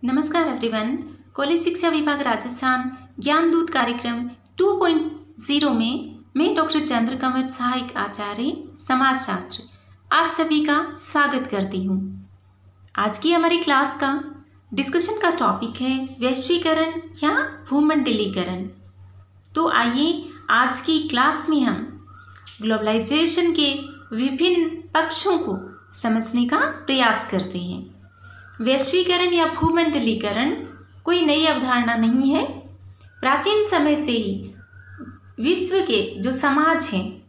नमस्कार everyone. College शिक्षा विभाग राजस्थान ज्ञान दूत कार्यक्रम 2.0 में मैं डॉक्टर चंद्र कंवर, सहायक आचार्य समाजशास्त्र, आप सभी का स्वागत करती हूँ। आज की हमारी क्लास का डिस्कशन का टॉपिक है वैश्वीकरण या भूमंडलीकरण। तो आइए आज की क्लास में हम ग्लोबलाइजेशन के विभिन्न पक्षों को समझने का प्रयास करते हैं। वैश्वीकरण या भूमंडलीकरण कोई नई अवधारणा नहीं है। प्राचीन समय से ही विश्व के जो समाज हैं,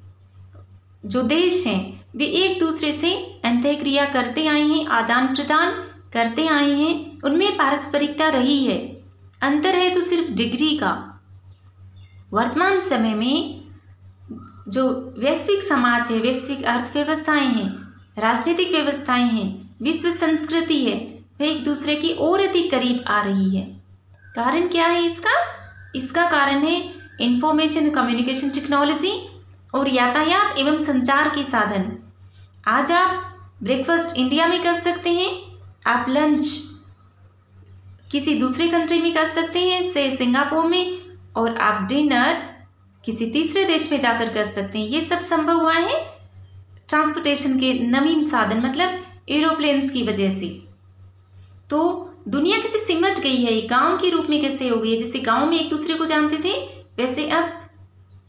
जो देश हैं, वे एक दूसरे से अंतःक्रिया करते आए हैं, आदान प्रदान करते आए हैं। उनमें पारस्परिकता रही है। अंतर है तो सिर्फ डिग्री का। वर्तमान समय में जो वैश्विक समाज है, वैश्विक अर्थव्यवस्थाएं हैं, राजनीतिक व्यवस्थाएं हैं, विश्व संस्कृति है, वह एक दूसरे की और अधिक करीब आ रही है। कारण क्या है इसका? इसका कारण है इंफॉर्मेशन कम्युनिकेशन टेक्नोलॉजी और यातायात एवं संचार के साधन। आज आप ब्रेकफास्ट इंडिया में कर सकते हैं, आप लंच किसी दूसरे कंट्री में कर सकते हैं, से सिंगापुर में, और आप डिनर किसी तीसरे देश में जाकर कर सकते हैं। ये सब संभव हुआ है ट्रांसपोर्टेशन के नवीन साधन, मतलब एरोप्लेन्स की वजह से। तो दुनिया कैसे सिमट गई है, गांव के रूप में कैसे हो गई है। जैसे गांव में एक दूसरे को जानते थे, वैसे अब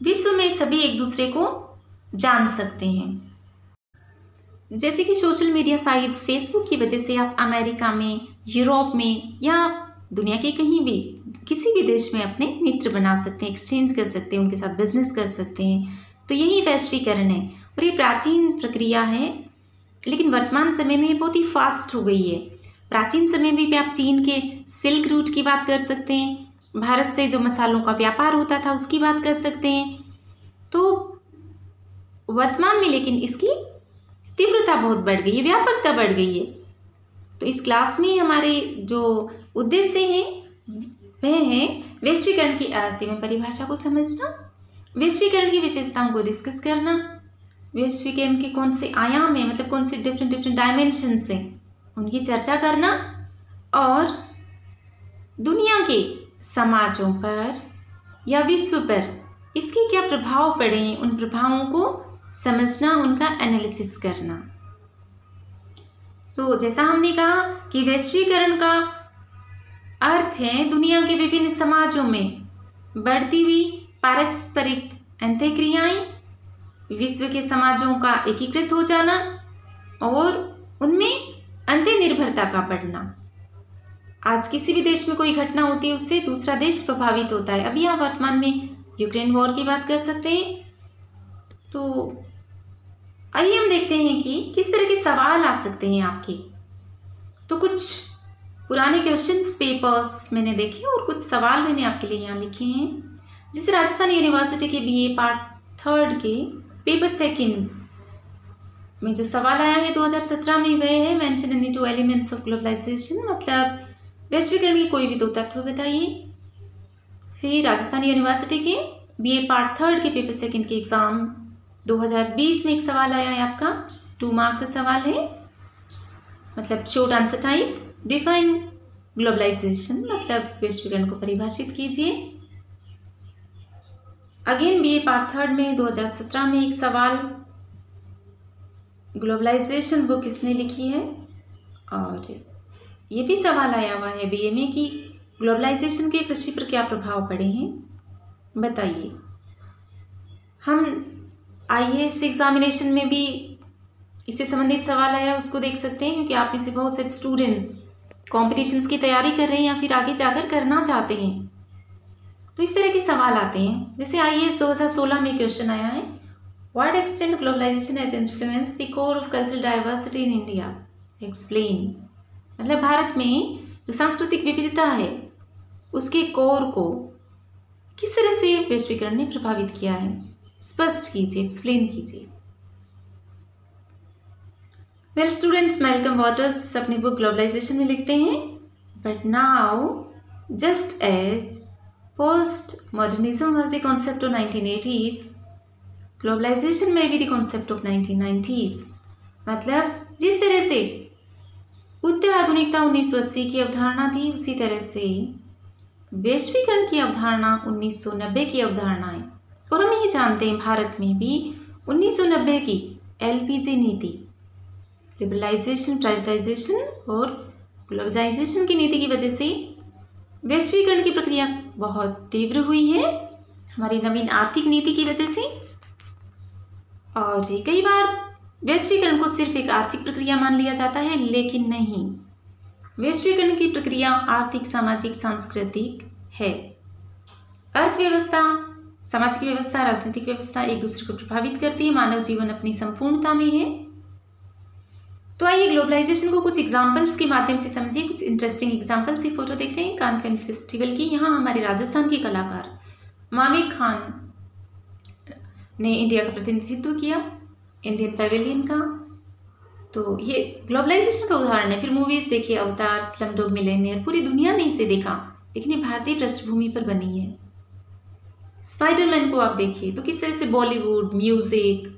विश्व में सभी एक दूसरे को जान सकते हैं। जैसे कि सोशल मीडिया साइट्स, फेसबुक की वजह से आप अमेरिका में, यूरोप में या दुनिया के कहीं भी किसी भी देश में अपने मित्र बना सकते हैं, एक्सचेंज कर सकते हैं, उनके साथ बिजनेस कर सकते हैं। तो यही वैश्वीकरण है और ये प्राचीन प्रक्रिया है, लेकिन वर्तमान समय में बहुत ही फास्ट हो गई है। प्राचीन समय में भी आप चीन के सिल्क रूट की बात कर सकते हैं, भारत से जो मसालों का व्यापार होता था उसकी बात कर सकते हैं। तो वर्तमान में लेकिन इसकी तीव्रता बहुत बढ़ गई है, व्यापकता बढ़ गई है। तो इस क्लास में हमारे जो उद्देश्य हैं वह है वैश्वीकरण की अर्थ में परिभाषा को समझना, वैश्वीकरण की विशेषताओं को डिस्कस करना, वैश्वीकरण के कौन से आयाम है, मतलब कौन से डिफरेंट डायमेंशंस हैं, उनकी चर्चा करना, और दुनिया के समाजों पर या विश्व पर इसके क्या प्रभाव पड़े हैं, उन प्रभावों को समझना, उनका एनालिसिस करना। तो जैसा हमने कहा कि वैश्वीकरण का अर्थ है दुनिया के विभिन्न समाजों में बढ़ती हुई पारस्परिक अंतःक्रियाएं, विश्व के समाजों का एकीकृत हो जाना और उनमें अंतर्निर्भरता का बढ़ना। आज किसी भी देश में कोई घटना होती है, उससे दूसरा देश प्रभावित होता है। अभी आप वर्तमान में यूक्रेन वॉर की बात कर सकते हैं। तो आइए हम देखते हैं कि किस तरह के सवाल आ सकते हैं आपके। तो कुछ पुराने क्वेश्चंस पेपर्स मैंने देखे और कुछ सवाल मैंने आपके लिए यहाँ लिखे हैं। जैसे राजस्थान यूनिवर्सिटी के BA पार्ट 3 के पेपर 2 में जो सवाल आया है 2017 में, वह है mention any 2 elements of globalization, मतलब वैश्वीकरण के कोई भी 2 तत्व बताइए। फिर राजस्थान यूनिवर्सिटी के BA पार्ट 3 के पेपर 2 के एग्जाम 2020 में एक सवाल आया है आपका, 2 मार्क का सवाल है, मतलब short answer type, define globalization, मतलब वैश्वीकरण को परिभाषित कीजिए। अगेन BA पार्ट 3 में 2017 में एक सवाल, ग्लोबलाइजेशन बुक किसने लिखी है, और ये भी सवाल आया हुआ है BA में कि ग्लोबलाइजेशन के कृषि पर क्या प्रभाव पड़े हैं, बताइए। हम IAS एग्जामिनेशन में भी इससे संबंधित सवाल आया, उसको देख सकते हैं, क्योंकि आप में से बहुत से स्टूडेंट्स कॉम्पिटिशन्स की तैयारी कर रहे हैं या फिर आगे जाकर करना चाहते हैं। तो इस तरह के सवाल आते हैं। जैसे IAS 2016 में क्वेश्चन आया है, What extent globalization has influenced the core of cultural diversity in India? Explain. मतलब भारत में जो सांस्कृतिक विविधता है उसके कोर को किस तरह से वैश्वीकरण ने प्रभावित किया है, स्पष्ट कीजिए, एक्सप्लेन कीजिए। वेल स्टूडेंट्स, मैल्कम वाटर्स अपनी बुक ग्लोबलाइजेशन में लिखते हैं, but now just as post modernism was the concept of 1980s, globalization में भी द कॉन्सेप्ट ऑफ 1990s। मतलब जिस तरह से उत्तर आधुनिकता 1980 की अवधारणा थी, उसी तरह से वैश्वीकरण की अवधारणा 1990 की अवधारणा है। और हम ये जानते हैं भारत में भी 1990 की LPG नीति, लिबरलाइजेशन, प्राइवेटाइजेशन और ग्लोबलाइजेशन की नीति की वजह से वैश्वीकरण की प्रक्रिया बहुत तीव्र हुई है, हमारी नवीन आर्थिक नीति की वजह से। और कई बार वैश्वीकरण को सिर्फ एक आर्थिक प्रक्रिया मान लिया जाता है, लेकिन नहीं, वैश्वीकरण की प्रक्रिया आर्थिक, सामाजिक, सांस्कृतिक है। अर्थव्यवस्था, सामाजिक व्यवस्था, राजनीतिक व्यवस्था एक दूसरे को प्रभावित करती है, मानव जीवन अपनी संपूर्णता में है। तो आइए ग्लोबलाइजेशन को कुछ एग्जाम्पल्स के माध्यम से समझिए। कुछ इंटरेस्टिंग एग्जाम्पल्स की फोटो देख रहे हैं कान फिल्म फेस्टिवल की। यहाँ हमारे राजस्थान के कलाकार मामिक खान ने इंडिया का प्रतिनिधित्व किया, इंडियन पैवेलियन का। तो ये ग्लोबलाइजेशन का उदाहरण है। फिर मूवीज देखिए, अवतार, स्लमडॉग मिलियनेयर, पूरी दुनिया ने इसे देखा, लेकिन ये भारतीय पृष्ठभूमि पर बनी है। स्पाइडरमैन को आप देखिए तो किस तरह से बॉलीवुड, म्यूजिक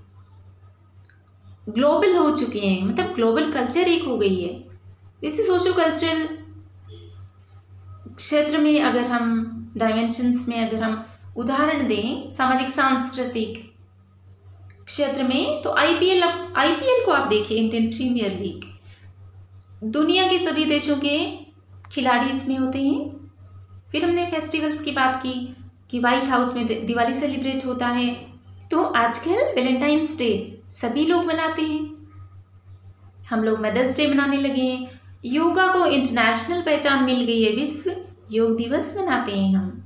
ग्लोबल हो चुके हैं, मतलब ग्लोबल कल्चर एक हो गई है। इसी सोशो कल्चरल क्षेत्र में अगर हम डायमेंशंस में अगर हम उदाहरण दें, सामाजिक सांस्कृतिक क्षेत्र में, तो आईपीएल को आप देखिए, इंडियन प्रीमियर लीग, दुनिया के सभी देशों के खिलाड़ी इसमें होते हैं। फिर हमने फेस्टिवल्स की बात की कि व्हाइट हाउस में दिवाली सेलिब्रेट होता है, तो आजकल वैलेंटाइंस डे सभी लोग मनाते हैं, हम लोग मदर्स डे मनाने लगे हैं, योगा को इंटरनेशनल पहचान मिल गई है, विश्व योग दिवस मनाते हैं हम।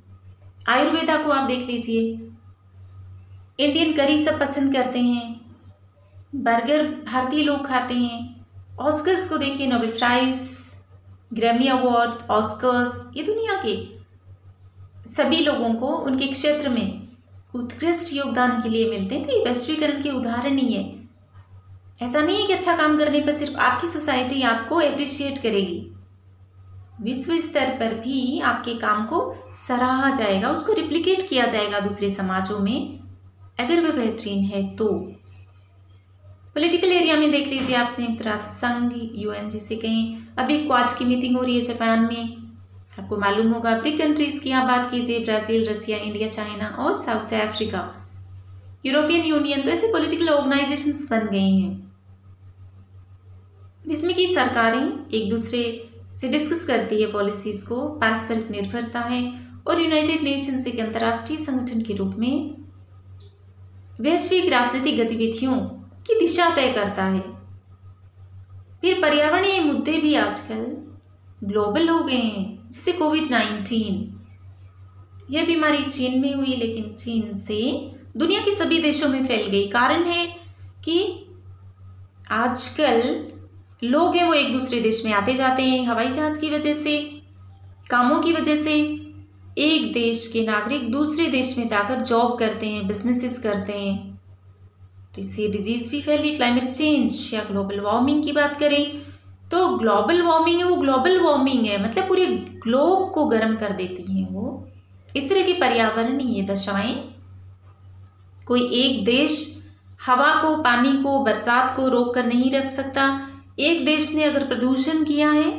आयुर्वेदा को आप देख लीजिए, इंडियन करी सब पसंद करते हैं, बर्गर भारतीय लोग खाते हैं। ऑस्कर्स को देखिए, Nobel prize, Grammy award, Oscars, ये दुनिया के सभी लोगों को उनके क्षेत्र में उत्कृष्ट योगदान के लिए मिलते हैं। तो ये वैश्वीकरण के उदाहरण ही है। ऐसा नहीं है कि अच्छा काम करने पर सिर्फ आपकी सोसाइटी आपको एप्रिशिएट करेगी, विश्व स्तर पर भी आपके काम को सराहा जाएगा, उसको रिप्लिकेट किया जाएगा दूसरे समाजों में, अगर वह बेहतरीन है तो। पॉलिटिकल एरिया में देख लीजिए आप, संयुक्त राष्ट्र संघ, UN जिसे कहें, अभी क्वाड की मीटिंग हो रही है जापान में, आपको मालूम होगा। ब्रिक कंट्रीज की आप बात कीजिए, ब्राजील, रसिया, इंडिया, चाइना और साउथ अफ्रीका, यूरोपियन यूनियन। तो ऐसे पॉलिटिकल ऑर्गेनाइजेशंस बन गए हैं जिसमें कि सरकारें एक दूसरे से डिस्कस करती है पॉलिसीज को, पारस्परिक निर्भरता है। और यूनाइटेड नेशंस एक अंतर्राष्ट्रीय संगठन के रूप में वैश्विक राजनीतिक गतिविधियों की दिशा तय करता है। फिर पर्यावरणीय मुद्दे भी आजकल ग्लोबल हो गए हैं, जैसे कोविड-19। यह बीमारी चीन में हुई, लेकिन चीन से दुनिया के सभी देशों में फैल गई। कारण है कि आजकल लोग हैं वो एक दूसरे देश में आते जाते हैं, हवाई जहाज की वजह से, कामों की वजह से। एक देश के नागरिक दूसरे देश में जाकर जॉब करते हैं, बिजनेसेस करते हैं, तो इससे डिजीज भी फैली। क्लाइमेट चेंज या ग्लोबल वार्मिंग की बात करें तो ग्लोबल वार्मिंग है, वो ग्लोबल वार्मिंग है मतलब पूरे ग्लोब को गर्म कर देती है वो। इस तरह की पर्यावरणीय दशाएं, कोई एक देश हवा को, पानी को, बरसात को रोक कर नहीं रख सकता। एक देश ने अगर प्रदूषण किया है,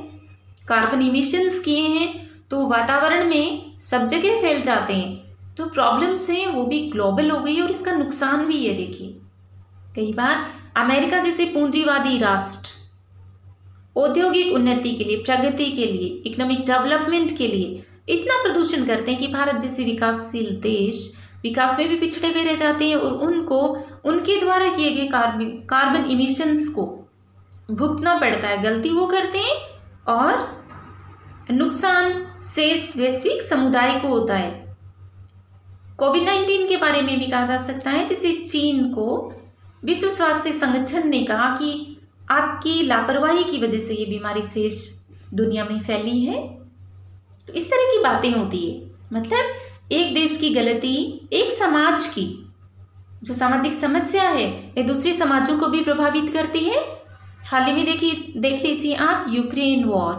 कार्बन इमिशंस किए हैं, तो वातावरण में सब जगह फैल जाते हैं। तो प्रॉब्लम्स हैं वो भी ग्लोबल हो गई और इसका नुकसान भी है। देखिए, कई बार अमेरिका जैसे पूंजीवादी राष्ट्र औद्योगिक उन्नति के लिए, प्रगति के लिए, इकोनॉमिक डेवलपमेंट के लिए इतना प्रदूषण करते हैं कि भारत जैसे विकासशील देश विकास में भी पिछड़े हुए रह जाते हैं और उनको उनके द्वारा किए गए कार्बन इमिशंस को भुगतना पड़ता है। गलती वो करते हैं और नुकसान शेष वैश्विक समुदाय को होता है। कोविड-19 के बारे में भी कहा जा सकता है, जिसे चीन को विश्व स्वास्थ्य संगठन ने कहा कि आपकी लापरवाही की वजह से ये बीमारी शेष दुनिया में फैली है। तो इस तरह की बातें होती है, मतलब एक देश की गलती, एक समाज की जो सामाजिक समस्या है, ये दूसरे समाजों को भी प्रभावित करती है। हाल ही में देख लीजिए आप यूक्रेन वॉर,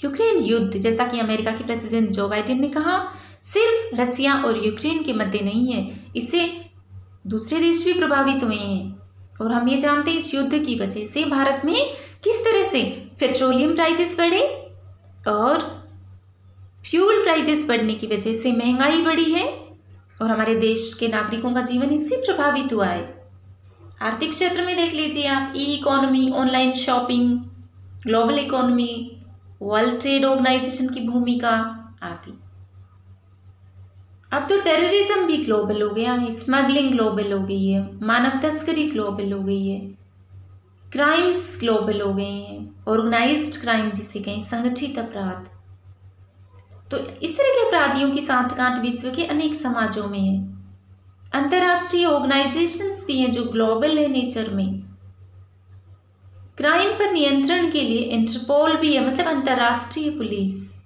यूक्रेन युद्ध, जैसा कि अमेरिका के प्रेसिडेंट जो बाइडेन ने कहा, सिर्फ रसिया और यूक्रेन के मध्य नहीं है, इससे दूसरे देश भी प्रभावित हुए हैं। और हम ये जानते हैं इस युद्ध की वजह से भारत में किस तरह से पेट्रोलियम प्राइजेस बढ़े और फ्यूल प्राइजेस बढ़ने की वजह से महंगाई बढ़ी है और हमारे देश के नागरिकों का जीवन इससे प्रभावित हुआ है। आर्थिक क्षेत्र में देख लीजिए आप, e economy, online shopping, global economy, world trade organisation की भूमिका आदि। अब तो टेररिज्म भी ग्लोबल हो गया है, स्मगलिंग ग्लोबल हो गई है, मानव तस्करी ग्लोबल हो गई है, क्राइम्स ग्लोबल हो गए हैं, ऑर्गेनाइज्ड क्राइम जिसे कहें, संगठित अपराध। तो इस तरह के अपराधियों की सांठगांठ विश्व के अनेक समाजों में है। अंतर्राष्ट्रीय ऑर्गेनाइजेशंस भी हैं जो ग्लोबल है नेचर में। क्राइम पर नियंत्रण के लिए इंटरपोल भी है, मतलब अंतर्राष्ट्रीय police.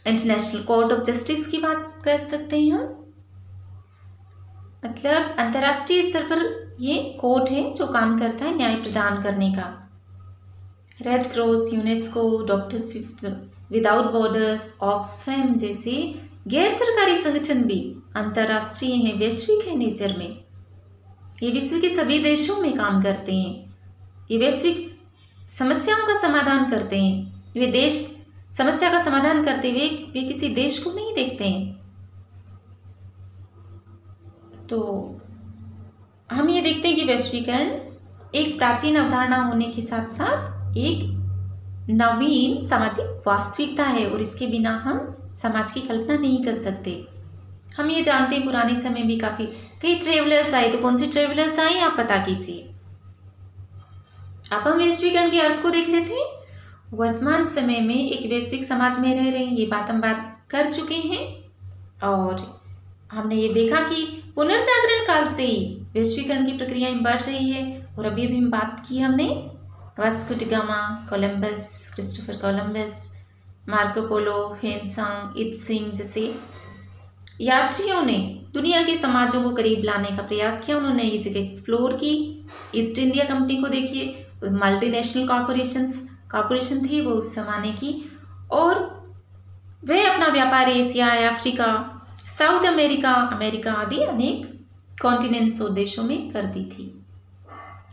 International court of justice की बात कर सकते हैं हम, मतलब अंतर्राष्ट्रीय स्तर पर ये कोर्ट है जो काम करता है न्याय प्रदान करने का। Red cross, UNESCO, doctors without borders, Oxfam जैसे गैर सरकारी संगठन भी अंतर्राष्ट्रीय हैं, वैश्विक है नेचर में। ये विश्व के सभी देशों में काम करते हैं। ये वैश्विक समस्याओं का समाधान करते हैं। वे देश समस्या का समाधान करते हुए वे किसी देश को नहीं देखते हैं। तो हम ये देखते हैं कि वैश्वीकरण एक प्राचीन अवधारणा होने के साथ साथ एक नवीन सामाजिक वास्तविकता है और इसके बिना हम समाज की कल्पना नहीं कर सकते। हम ये जानते हैं पुराने समय में काफ़ी कई ट्रेवलर्स आए, तो कौन से ट्रेवलर्स आए आप पता कीजिए। अब हम वैश्वीकरण के अर्थ को देख लेते हैं। वर्तमान समय में एक वैश्विक समाज में रह रहे हैं, ये बात हम कर चुके हैं और हमने ये देखा कि पुनर्जागरण काल से ही वैश्वीकरण की प्रक्रियाएं बढ़ रही है। और अभी भी हम बात की हमने Vasco D gamma, Columbus, Christopher Columbus, Marco Polo, Hiuen Tsang, Itsing जैसे यात्रियों ने दुनिया के समाजों को करीब लाने का प्रयास किया। उन्होंने ये जगह एक्सप्लोर की। ईस्ट इंडिया कंपनी को देखिए, मल्टीनेशनल कॉरपोरेशन थी वो उस जमाने की, और वह अपना व्यापार एशिया, अफ्रीका, साउथ अमेरिका आदि अनेक कॉन्टिनेंट्स और देशों में करती थी।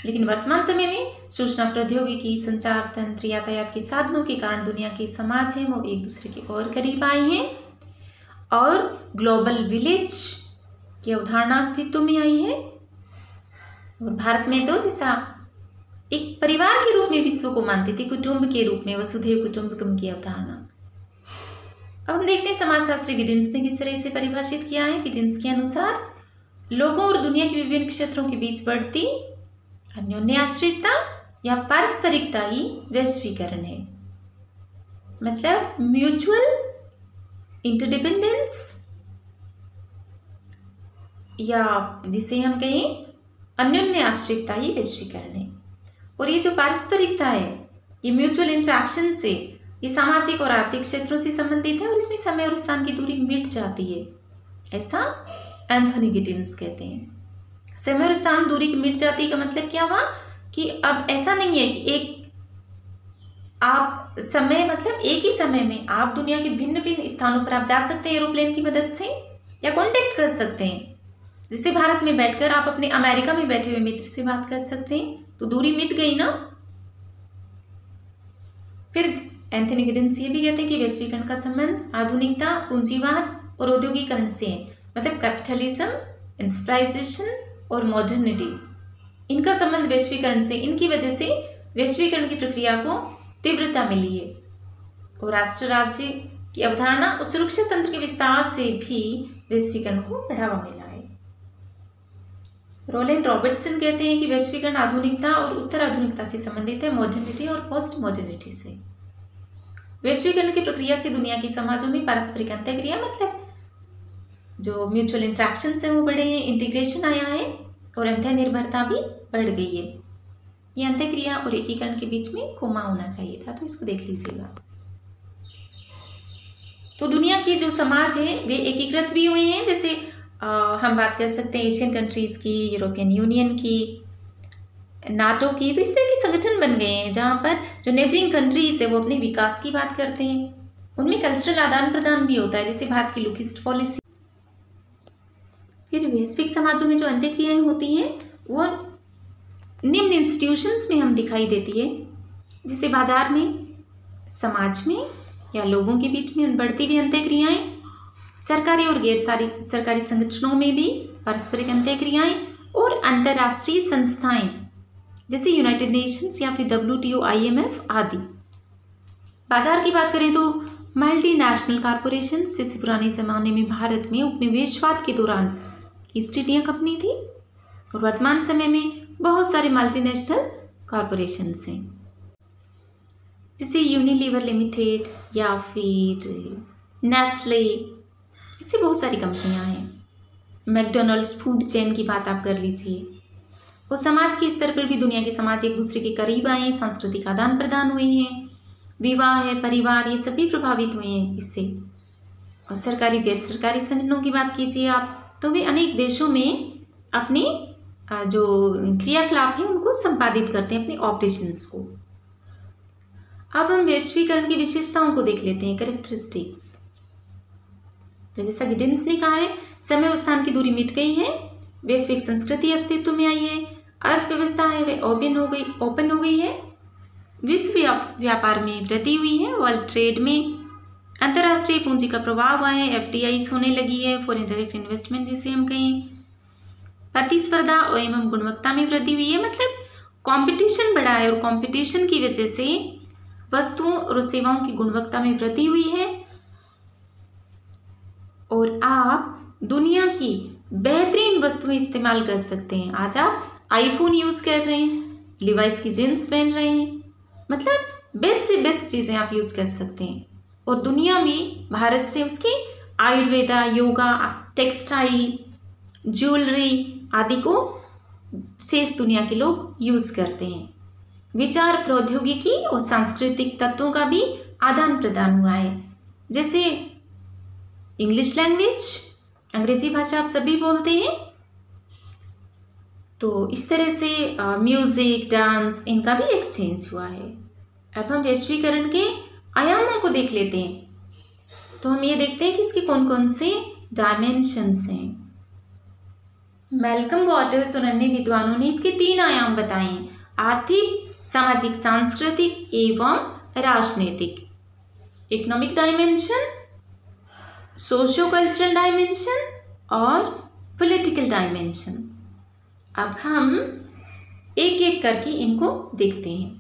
लेकिन वर्तमान समय में सूचना प्रौद्योगिकी, संचार तंत्र, यातायात के साधनों के कारण दुनिया के समाज हैं वो एक दूसरे के और करीब आए हैं और ग्लोबल विलेज की अवधारणा अस्तित्व में आई है। और भारत में तो जैसा एक परिवार के रूप में विश्व को मानते थे, कुटुंब के रूप में, वसुधैव कुटुंबकम की अवधारणा। अब हम देखते हैं समाजशास्त्री गिडिन्स ने किस तरह से परिभाषित किया है। गिडिन्स के अनुसार लोगों और दुनिया के विभिन्न क्षेत्रों के बीच बढ़ती अन्योन्य आश्रितता या पारस्परिकता ही वैश्वीकरण है। मतलब म्यूचुअल इंटरडिपेंडेंस या जिसे हम कहें अन्योन्य आश्रितता ही वैश्वीकरण है। और ये जो पारस्परिकता है, ये म्यूचुअल इंटरेक्शन से, ये सामाजिक और आर्थिक क्षेत्रों से संबंधित है और इसमें समय और स्थान की दूरी मिट जाती है, ऐसा एंथोनी गिडिन्स कहते हैं। समय और स्थान दूरी की मिट जाती का मतलब क्या हुआ कि अब ऐसा नहीं है कि एक ही समय में आप दुनिया के भिन्न भिन्न स्थानों पर आप जा सकते हैं एरोप्लेन की मदद से या कांटेक्ट कर सकते हैं। जैसे भारत में बैठकर आप अपने अमेरिका में बैठे हुए मित्र से बात कर सकते हैं, तो दूरी मिट गई ना। फिर एंथोनी गिडिन्स ये भी कहते हैं कि वैश्वीकरण का संबंध आधुनिकता, पूंजीवाद और औद्योगिकरण से है। मतलब कैपिटलिज्म, इंडस्ट्रियलाइजेशन और मॉडर्निटी, इनका संबंध वैश्वीकरण से, इनकी वजह से वैश्वीकरण की प्रक्रिया को तीव्रता मिली है। और राष्ट्र राज्य की अवधारणा और सुरक्षा तंत्र के विस्तार से भी वैश्वीकरण को बढ़ावा मिला है। रोलैंड रॉबर्टसन कहते हैं कि वैश्वीकरण आधुनिकता और उत्तर आधुनिकता से संबंधित है, मॉडर्निटी और पोस्ट मॉडर्निटी से। वैश्वीकरण की प्रक्रिया से दुनिया के समाजों में पारस्परिक अंतःक्रिया, मतलब जो म्यूचुअल इंट्रैक्शन है वो बढ़े हैं, इंटीग्रेशन आया है और अंतः निर्भरता भी बढ़ गई है। ये अंतःक्रिया और एकीकरण के बीच में कोमा होना चाहिए था, तो इसको देख लीजिएगा। तो दुनिया के जो समाज है वे एकीकृत भी हुए हैं। जैसे हम बात कर सकते हैं एशियन कंट्रीज की, यूरोपियन यूनियन की, नाटो की। तो इस तरह के संगठन बन गए हैं जहाँ पर जो नेबरिंग कंट्रीज है वो अपने विकास की बात करते हैं। उनमें कल्चरल आदान प्रदान भी होता है, जैसे भारत की लुकिस्ट पॉलिसी। फिर वैश्विक समाजों में जो अंतःक्रियाएं होती हैं वो निम्न इंस्टीट्यूशंस में हम दिखाई देती है, जैसे बाजार में, समाज में या लोगों के बीच में बढ़ती हुई अंतःक्रियाएं, सरकारी और गैर सरकारी संगठनों में भी पारस्परिक अंतःक्रियाएं, और अंतर्राष्ट्रीय संस्थाएं जैसे यूनाइटेड नेशंस या फिर WTO, IMF आदि। बाजार की बात करें तो मल्टीनेशनल कॉरपोरेशन, जैसे पुराने ज़माने में भारत में उपनिवेशवाद के दौरान ईस्ट इंडिया कंपनी थी, और वर्तमान समय में बहुत सारे मल्टीनेशनल कॉरपोरेशंस हैं, जैसे यूनिलीवर लिमिटेड या फिर नेस्ले, ऐसी बहुत सारी कंपनियां हैं। मैकडोनल्ड्स फूड चेन की बात आप कर लीजिए। और समाज के स्तर पर भी दुनिया के समाज एक दूसरे के करीब आए हैं, सांस्कृतिक आदान प्रदान हुए हैं, विवाह है, परिवार, ये सभी प्रभावित हुए हैं इससे। और सरकारी गैर सरकारी संगठनों की बात कीजिए आप, तो वे अनेक देशों में अपने जो क्रियाकलाप हैं उनको संपादित करते हैं, अपने ऑपरेशंस को। अब हम वैश्वीकरण की विशेषताओं को देख लेते हैं, कैरेक्टरिस्टिक्स। तो जैसा गिडिन्स ने कहा है, समय और स्थान की दूरी मिट गई है, वैश्विक संस्कृति अस्तित्व में आई है, अर्थव्यवस्था है वह ओपन हो गई है, विश्व व्यापार में वृद्धि हुई है, वर्ल्ड ट्रेड में अंतर्राष्ट्रीय पूंजी का प्रभाव हुआ है, FDIs होने लगी है, फॉरेन डायरेक्ट इन्वेस्टमेंट जिसे हम कहें, प्रतिस्पर्धा एवं गुणवत्ता में वृद्धि हुई है, मतलब कंपटीशन बढ़ा है, और कंपटीशन की वजह से वस्तुओं और सेवाओं की गुणवत्ता में वृद्धि हुई है, और आप दुनिया की बेहतरीन वस्तुएं इस्तेमाल कर सकते हैं। आज आप आईफोन यूज़ कर रहे हैं, लिवाइस की जीन्स पहन रहे हैं, मतलब बेस्ट से बेस्ट चीज़ें आप यूज़ कर सकते हैं। और दुनिया में भारत से उसकी आयुर्वेदा, योगा, टेक्सटाइल, ज्वेलरी आदि को शेष दुनिया के लोग यूज़ करते हैं। विचार, प्रौद्योगिकी और सांस्कृतिक तत्वों का भी आदान प्रदान हुआ है, जैसे इंग्लिश लैंग्वेज, अंग्रेजी भाषा आप सभी बोलते हैं, तो इस तरह से म्यूज़िक, डांस, इनका भी एक्सचेंज हुआ है। अब हम वैश्वीकरण के आयामों को देख लेते हैं, तो हम ये देखते हैं कि इसके कौन कौन से डायमेंशंस हैं। मैल्कम वॉटर्स और अन्य विद्वानों ने इसके 3 आयाम बताए हैं: आर्थिक, सामाजिक, सांस्कृतिक एवं राजनीतिक। Economic dimension, socio cultural dimension और पॉलिटिकल डायमेंशन। अब हम एक एक करके इनको देखते हैं।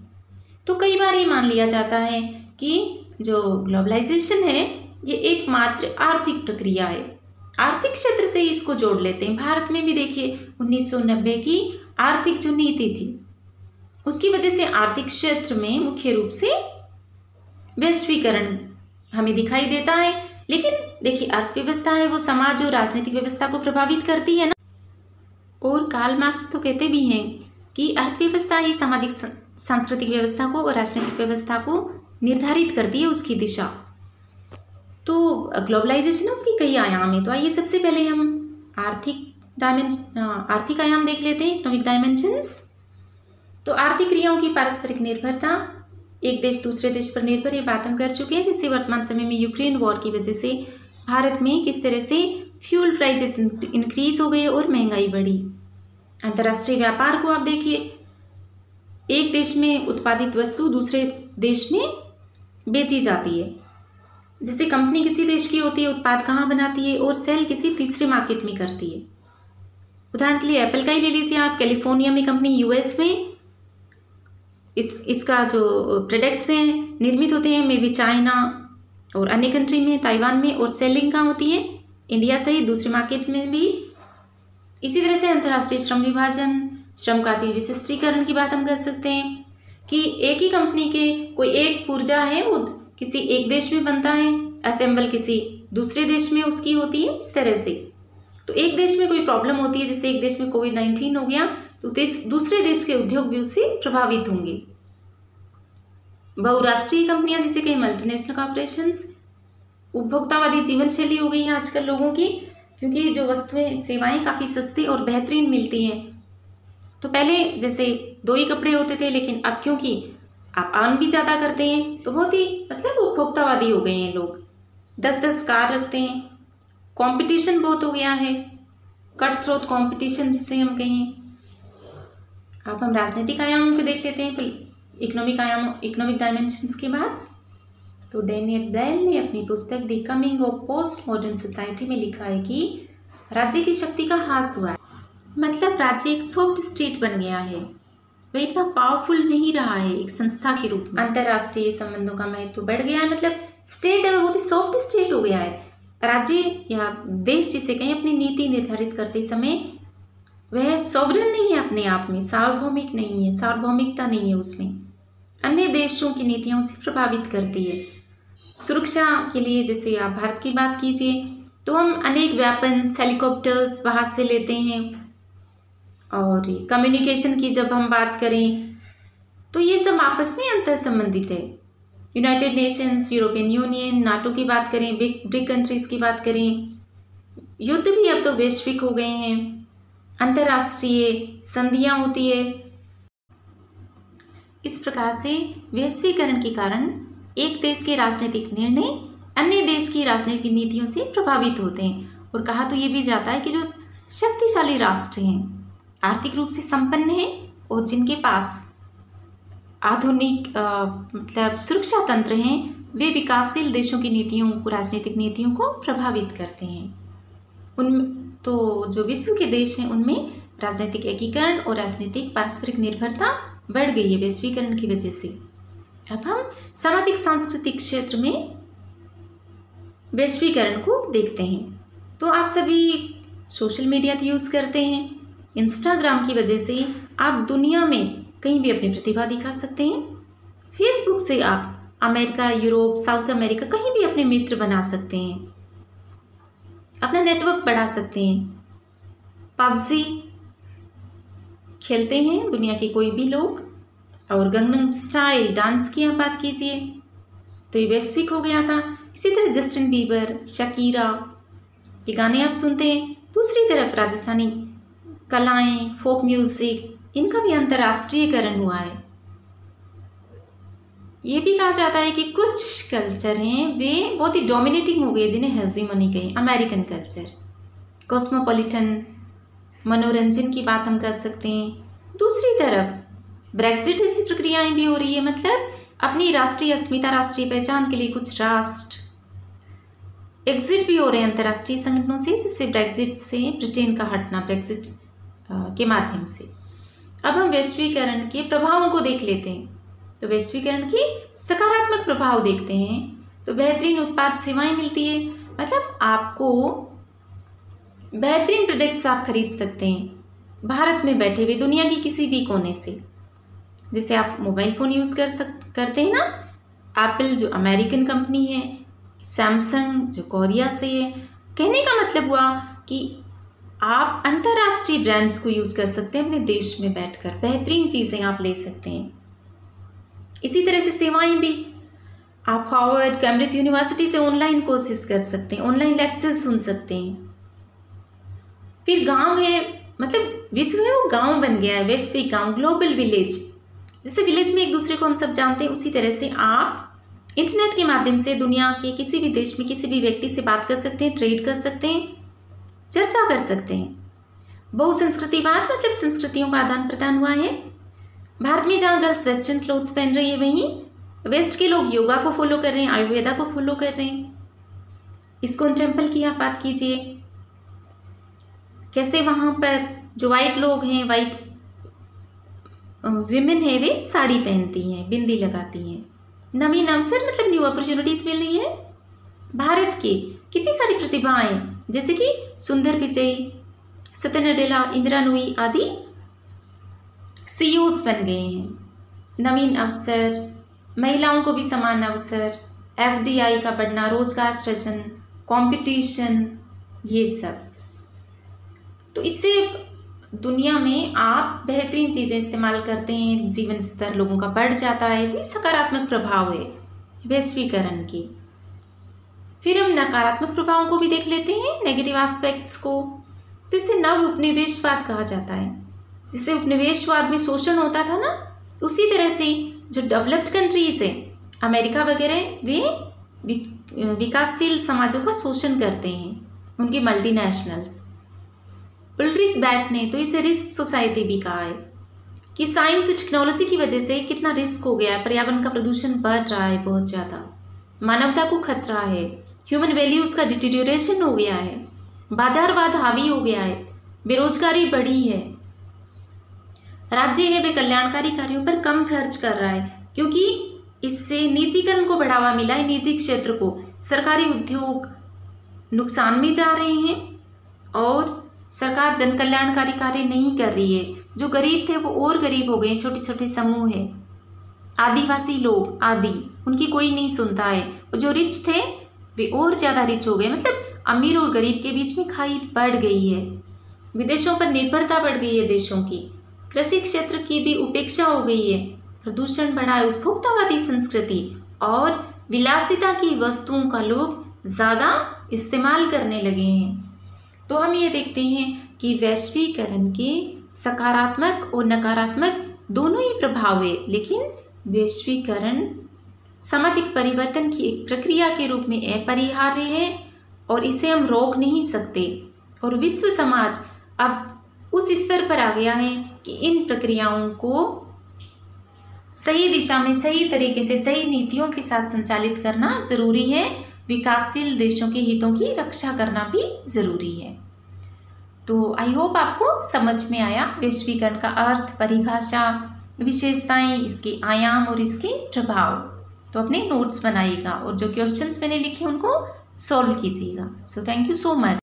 तो कई बार ये मान लिया जाता है कि जो ग्लोबलाइजेशन है ये एकमात्र आर्थिक प्रक्रिया है, आर्थिक क्षेत्र से इसको जोड़ लेते हैं। भारत में भी देखिए 1990 की आर्थिक जो नीति थी उसकी वजह से आर्थिक क्षेत्र में मुख्य रूप से वैश्वीकरण हमें दिखाई देता है। लेकिन देखिए अर्थव्यवस्था है वो समाज और राजनीतिक व्यवस्था को प्रभावित करती है ना, और कार्ल मार्क्स तो कहते भी हैं कि अर्थव्यवस्था ही सामाजिक सांस्कृतिक व्यवस्था को और राजनीतिक व्यवस्था को निर्धारित करती है, उसकी दिशा। तो ग्लोबलाइजेशन है उसकी कई आयाम है। तो आइए सबसे पहले हम आर्थिक आयाम देख लेते हैं, इकोनॉमिक डायमेंशंस। तो आर्थिक क्रियाओं की पारस्परिक निर्भरता, एक देश दूसरे देश पर निर्भर, ये बात हम कर चुके हैं। जैसे वर्तमान समय में यूक्रेन वॉर की वजह से भारत में किस तरह से फ्यूल प्राइसेस इंक्रीज हो गए और महंगाई बढ़ी। अंतर्राष्ट्रीय व्यापार को आप देखिए, एक देश में उत्पादित वस्तु दूसरे देश में बेची जाती है। जैसे कंपनी किसी देश की होती है, उत्पाद कहाँ बनाती है और सेल किसी तीसरे मार्केट में करती है। उदाहरण के लिए एप्पल का ही ले लीजिए आप, कैलिफोर्निया में कंपनी, यूएस में इसका जो प्रोडक्ट्स हैं निर्मित होते हैं, मे बी चाइना और अन्य कंट्री में, ताइवान में, और सेलिंग कहाँ होती है, इंडिया सहित दूसरे मार्केट में भी। इसी तरह से अंतर्राष्ट्रीय श्रम विभाजन, श्रम का अति विशिष्टीकरण की बात हम कर सकते हैं कि एक ही कंपनी के कोई एक पुर्जा है वो किसी एक देश में बनता है, असेंबल किसी दूसरे देश में उसकी होती है। इस तरह से तो एक देश में कोई प्रॉब्लम होती है, जैसे एक देश में कोविड-19 हो गया तो दूसरे देश के उद्योग भी उससे प्रभावित होंगे। बहुराष्ट्रीय कंपनियां जैसे कई मल्टीनेशनल कॉर्पोरेशंस, उपभोक्तावादी जीवन शैली हो गई है आजकल लोगों की, क्योंकि जो वस्तुएं सेवाएं काफ़ी सस्ती और बेहतरीन मिलती हैं। तो पहले जैसे 2 ही कपड़े होते थे, लेकिन अब क्योंकि आप अर्न भी ज़्यादा करते हैं तो बहुत ही मतलब उपभोक्तावादी हो गए हैं लोग। 10-10 कार रखते हैं, कंपटीशन बहुत हो गया है, कट थ्रोट कंपटीशन जिसे हम कहें। अब हम राजनीतिक आयामों को देख लेते हैं इकोनॉमिक डायमेंशंस के बाद। तो डेनियल ब्रेल ने अपनी पुस्तक the coming of post modern society में लिखा है कि राज्य की शक्ति का ह्रास हुआ है। मतलब राज्य एक सॉफ्ट स्टेट बन गया है, वह इतना पावरफुल नहीं रहा है एक संस्था के रूप में। अंतर्राष्ट्रीय संबंधों का महत्व बढ़ गया है, मतलब स्टेट है बहुत ही सॉफ्ट स्टेट हो गया है। राज्य या देश जिसे कहीं अपनी नीति निर्धारित करते समय वह सॉवरेन नहीं है, अपने आप में सार्वभौमिक नहीं है, सार्वभौमिकता नहीं है उसमें, अन्य देशों की नीतियां उसे प्रभावित करती है। सुरक्षा के लिए जैसे आप भारत की बात कीजिए तो हम अनेक वेपन्स हेलीकॉप्टर्स बाहर से लेते हैं, और कम्युनिकेशन की जब हम बात करें तो ये सब आपस में अंतर संबंधित है। United Nations, European union, NATO की बात करें, ब्रिक कंट्रीज की बात करें, युद्ध भी अब तो वैश्विक हो गए हैं, अंतर्राष्ट्रीय संधियां होती है। इस प्रकार से वैश्वीकरण के कारण एक देश के राजनीतिक निर्णय अन्य देश की राजनीतिक नीतियों से प्रभावित होते हैं। और कहा तो ये भी जाता है कि जो शक्तिशाली राष्ट्र हैं, आर्थिक रूप से संपन्न हैं और जिनके पास आधुनिक मतलब सुरक्षा तंत्र हैं, वे विकासशील देशों की नीतियों को, राजनीतिक नीतियों को प्रभावित करते हैं। उन तो जो विश्व के देश हैं उनमें राजनीतिक एकीकरण और राजनीतिक पारस्परिक निर्भरता बढ़ गई है वैश्वीकरण की वजह से। अब हम सामाजिक सांस्कृतिक क्षेत्र में वैश्वीकरण को देखते हैं। तो आप सभी सोशल मीडिया तो यूज़ करते हैं, इंस्टाग्राम की वजह से आप दुनिया में कहीं भी अपनी प्रतिभा दिखा सकते हैं। फेसबुक से आप अमेरिका, यूरोप, साउथ अमेरिका कहीं भी अपने मित्र बना सकते हैं, अपना नेटवर्क बढ़ा सकते हैं। पबजी खेलते हैं दुनिया के कोई भी लोग, और गंगनम स्टाइल डांस की आप बात कीजिए तो ये वैश्विक हो गया था। इसी तरह जस्टिन बीबर, शकीरा के गाने आप सुनते हैं। दूसरी तरफ राजस्थानी कलाएं, फोक म्यूजिक, इनका भी अंतर्राष्ट्रीयकरण हुआ है। ये भी कहा जाता है कि कुछ कल्चर हैं वे बहुत ही डोमिनेटिंग हो गए, जिन्हें हेजीमोनी कहें। अमेरिकन कल्चर, कॉस्मोपॉलिटन, मनोरंजन की बात हम कर सकते हैं। दूसरी तरफ ब्रेक्जिट ऐसी प्रक्रियाएं भी हो रही है, मतलब अपनी राष्ट्रीय अस्मिता, राष्ट्रीय पहचान के लिए कुछ राष्ट्र एग्जिट भी हो रहे हैं अंतर्राष्ट्रीय संगठनों से, जिससे ब्रेक्जिट से ब्रिटेन का हटना ब्रेक्जिट के माध्यम से। अब हम वैश्वीकरण के प्रभावों को देख लेते हैं। तो वैश्वीकरण के सकारात्मक प्रभाव देखते हैं तो बेहतरीन उत्पाद सेवाएं मिलती है, मतलब आपको बेहतरीन प्रोडक्ट्स आप खरीद सकते हैं भारत में बैठे हुए दुनिया के किसी भी कोने से। जैसे आप मोबाइल फ़ोन यूज़ करते हैं ना, एप्पल जो अमेरिकन कंपनी है, सैमसंग जो कोरिया से है। कहने का मतलब हुआ कि आप अंतर्राष्ट्रीय ब्रांड्स को यूज़ कर सकते हैं अपने देश में बैठकर, बेहतरीन चीज़ें आप ले सकते हैं। इसी तरह से सेवाएं भी, आप हार्वर्ड, कैम्ब्रिज यूनिवर्सिटी से ऑनलाइन कोर्सेज कर सकते हैं, ऑनलाइन लेक्चर सुन सकते हैं। फिर गांव है, मतलब विश्व है वो गांव बन गया है, वैश्विक गांव, ग्लोबल विलेज। जैसे विलेज में एक दूसरे को हम सब जानते हैं, उसी तरह से आप इंटरनेट के माध्यम से दुनिया के किसी भी देश में किसी भी व्यक्ति से बात कर सकते हैं, ट्रेड कर सकते हैं, चर्चा कर सकते हैं। बहुसंस्कृतिवाद मतलब संस्कृतियों का आदान प्रदान हुआ है। भारत में जहाँ गर्ल्स वेस्टर्न क्लोथ्स पहन रही है, वहीं वेस्ट के लोग योगा को फॉलो कर रहे हैं, आयुर्वेदा को फॉलो कर रहे हैं। इस्कॉन टेम्पल की आप बात कीजिए, कैसे वहाँ पर जो वाइट लोग हैं, वाइट विमेन है, वे साड़ी पहनती हैं, बिंदी लगाती हैं। नवीन अवसर मतलब न्यू अपॉर्चुनिटीज मिल रही है। भारत के कितनी सारी प्रतिभाएं जैसे कि सुंदर पिचई, सत्य नडेला, इंदिरा नूई आदि सीईओस बन गए हैं। नवीन अवसर, महिलाओं को भी समान अवसर, एफडीआई का बढ़ना, रोजगार सृजन, कंपटीशन, ये सब। तो इससे दुनिया में आप बेहतरीन चीज़ें इस्तेमाल करते हैं, जीवन स्तर लोगों का बढ़ जाता है। तो सकारात्मक प्रभाव है वैश्वीकरण की। फिर हम नकारात्मक प्रभावों को भी देख लेते हैं, नेगेटिव एस्पेक्ट्स को। तो इसे नव उपनिवेशवाद कहा जाता है। जिसे उपनिवेशवाद में शोषण होता था ना, उसी तरह से जो डेवलप्ड कंट्रीज है, अमेरिका वगैरह, वे विकासशील समाजों का शोषण करते हैं, उनकी मल्टीनेशनल्स। उल्रिच बैक ने तो इसे रिस्क सोसाइटी भी कहा है। कि साइंस और टेक्नोलॉजी की वजह से कितना रिस्क हो गया है, पर्यावरण का प्रदूषण बढ़ रहा है बहुत ज़्यादा, मानवता को खतरा है, ह्यूमन वैल्यूज़ का डिटीरियोरेशन हो गया है, बाजारवाद हावी हो गया है, बेरोजगारी बढ़ी है। राज्य है वे कल्याणकारी कार्यों पर कम खर्च कर रहा है क्योंकि इससे निजीकरण को बढ़ावा मिला है, निजी क्षेत्र को। सरकारी उद्योग नुकसान में जा रहे हैं और सरकार जन कल्याणकारी कार्य नहीं कर रही है। जो गरीब थे वो और गरीब हो गए, छोटे छोटे समूह है, आदिवासी लोग आदि, उनकी कोई नहीं सुनता है। और जो रिच थे वे और ज़्यादा रिच हो गए, मतलब अमीर और गरीब के बीच में खाई बढ़ गई है। विदेशों पर निर्भरता बढ़ गई है देशों की, कृषि क्षेत्र की भी उपेक्षा हो गई है, प्रदूषण बढ़ा है, उपभोक्तावादी संस्कृति और विलासिता की वस्तुओं का लोग ज़्यादा इस्तेमाल करने लगे हैं। तो हम ये देखते हैं कि वैश्वीकरण के सकारात्मक और नकारात्मक दोनों ही प्रभाव है, लेकिन वैश्वीकरण सामाजिक परिवर्तन की एक प्रक्रिया के रूप में अपरिहार्य है और इसे हम रोक नहीं सकते। और विश्व समाज अब उस स्तर पर आ गया है कि इन प्रक्रियाओं को सही दिशा में, सही तरीके से, सही नीतियों के साथ संचालित करना ज़रूरी है। विकासशील देशों के हितों की रक्षा करना भी ज़रूरी है। तो आई होप आपको समझ में आया वैश्वीकरण का अर्थ, परिभाषा, विशेषताएं, इसके आयाम और इसके प्रभाव। तो अपने नोट्स बनाइएगा और जो क्वेश्चंस मैंने लिखे उनको सॉल्व कीजिएगा। So thank you so much.